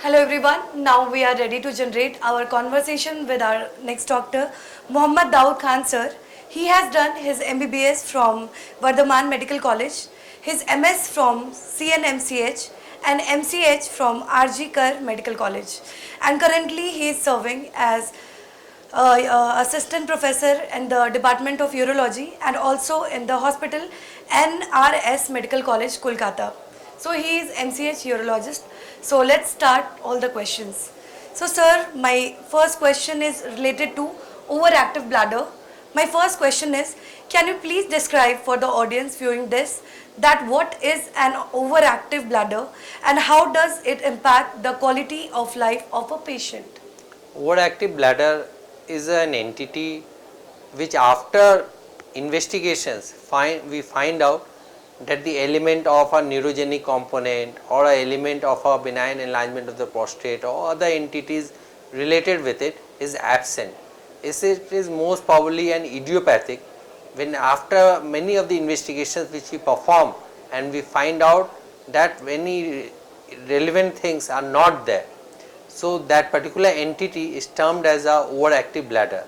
Hello everyone, now we are ready to generate our conversation with our next doctor, Mohammad Dawood Khan sir. He has done his MBBS from Vardhaman Medical College, his MS from CNMCH and MCH from RG Kar Medical College, and currently he is serving as assistant professor in the Department of Urology and also in the hospital NRS Medical College, Kolkata. So he is MCH urologist. So let's start all the questions. So sir, my first question is related to overactive bladder. My first question is, can you please describe for the audience viewing this that what is an overactive bladder and how does it impact the quality of life of a patient? Overactive bladder is an entity which after investigations we find out that the element of a neurogenic component or a element of a benign enlargement of the prostate or other entities related with it is absent. It is most probably an idiopathic when after many of the investigations which we perform and we find out that many relevant things are not there. So that particular entity is termed as a overactive bladder.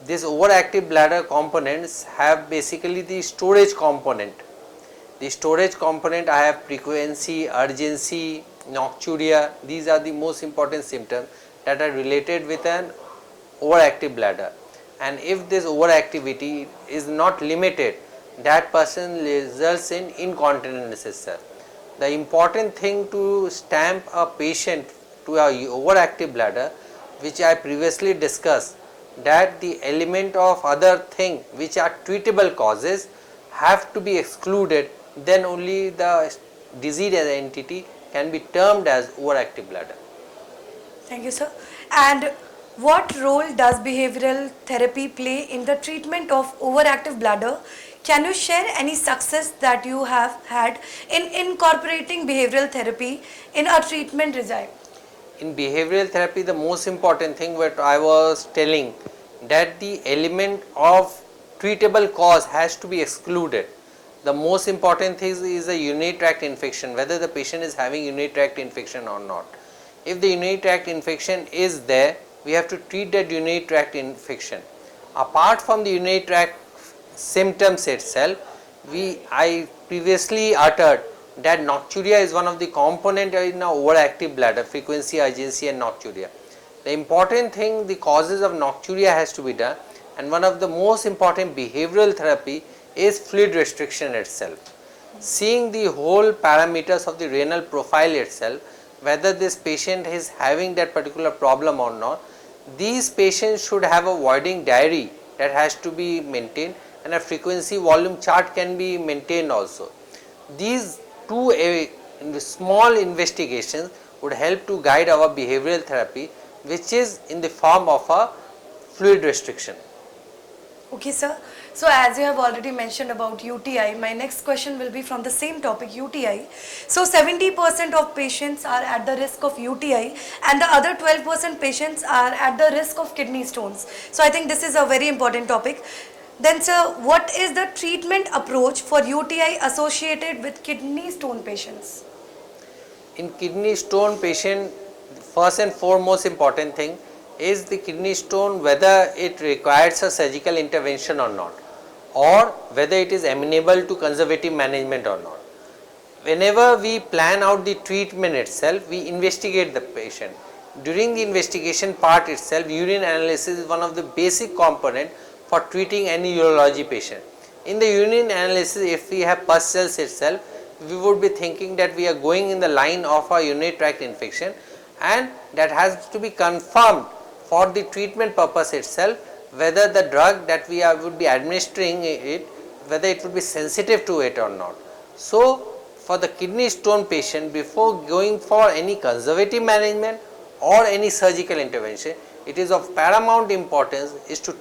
These overactive bladder components have basically the storage component. The storage component, I have frequency, urgency, nocturia. These are the most important symptoms that are related with an overactive bladder. And if this overactivity is not limited, that person results in incontinence itself. The important thing to stamp a patient to a overactive bladder, which I previously discussed, that the element of other thing which are treatable causes have to be excluded, then only the disease as an entity can be termed as overactive bladder. Thank you, sir. And what role does behavioral therapy play in the treatment of overactive bladder? Can you share any success that you have had in incorporating behavioral therapy in a treatment regime? In behavioral therapy, the most important thing what I was telling, that the element of treatable cause has to be excluded. The most important thing is a urinary tract infection, whether the patient is having urinary tract infection or not. If the urinary tract infection is there, we have to treat that urinary tract infection. Apart from the urinary tract symptoms itself, I previously uttered that nocturia is one of the component in an overactive bladder, frequency, urgency and nocturia. The important thing, the causes of nocturia has to be done, and one of the most important behavioral therapy is fluid restriction itself. Seeing the whole parameters of the renal profile itself, whether this patient is having that particular problem or not, these patients should have a voiding diary that has to be maintained, and a frequency volume chart can be maintained also. These two small investigations would help to guide our behavioral therapy, which is in the form of a fluid restriction. Okay, sir. So as you have already mentioned about UTI, my next question will be from the same topic, UTI. So 70% of patients are at the risk of UTI and the other 12% patients are at the risk of kidney stones. So I think this is a very important topic. Then sir, what is the treatment approach for UTI associated with kidney stone patients? In kidney stone patient, first and foremost important thing is the kidney stone, whether it requires a surgical intervention or not, or whether it is amenable to conservative management or not. Whenever we plan out the treatment itself, we investigate the patient. During the investigation part itself, urine analysis is one of the basic component for treating any urology patient. In the urine analysis, if we have pus cells itself, we would be thinking that we are going in the line of a urinary tract infection, and that has to be confirmed for the treatment purpose itself, whether the drug that we would be administering it, whether it would be sensitive to it or not. So for the kidney stone patient, before going for any conservative management or any surgical intervention, it is of paramount importance is to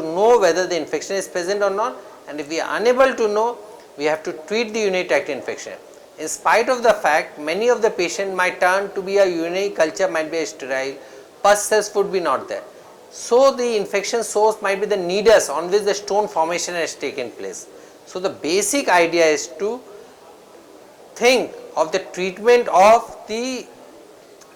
know whether the infection is present or not, and if we are unable to know, we have to treat the urinary tract infection. In spite of the fact, many of the patient might turn to be a urinary culture, might be sterile, pus cells would be not there. So the infection source might be the nidus on which the stone formation has taken place. So the basic idea is to think of the treatment of the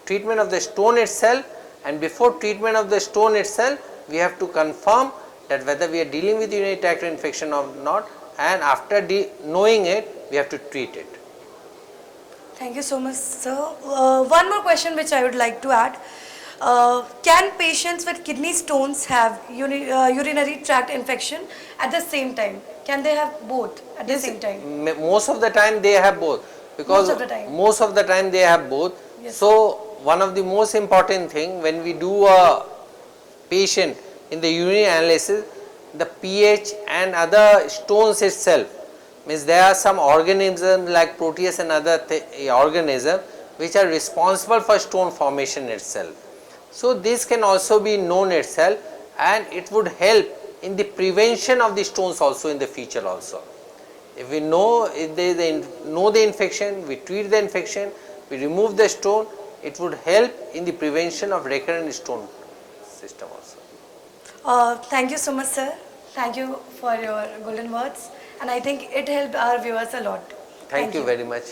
treatment of the stone itself, and before treatment of the stone itself we have to confirm that whether we are dealing with urinary tract infection or not, and after knowing it we have to treat it. Thank you so much, sir. One more question which I would like to add. Can patients with kidney stones have urinary tract infection at the same time? Can they have both at the same time? Most of the time they have both, because most of the time they have both. Yes. So one of the most important thing when we do a patient in the urinary analysis, the pH and other stones itself, means there are some organisms like Proteus and other organisms which are responsible for stone formation itself. So this can also be known itself, and it would help in the prevention of the stones also in the future also. If we know, if they know the infection, we treat the infection, we remove the stone, it would help in the prevention of recurrent stone system also. Thank you so much, sir. Thank you for your golden words, and I think it helped our viewers a lot. Thank you very much.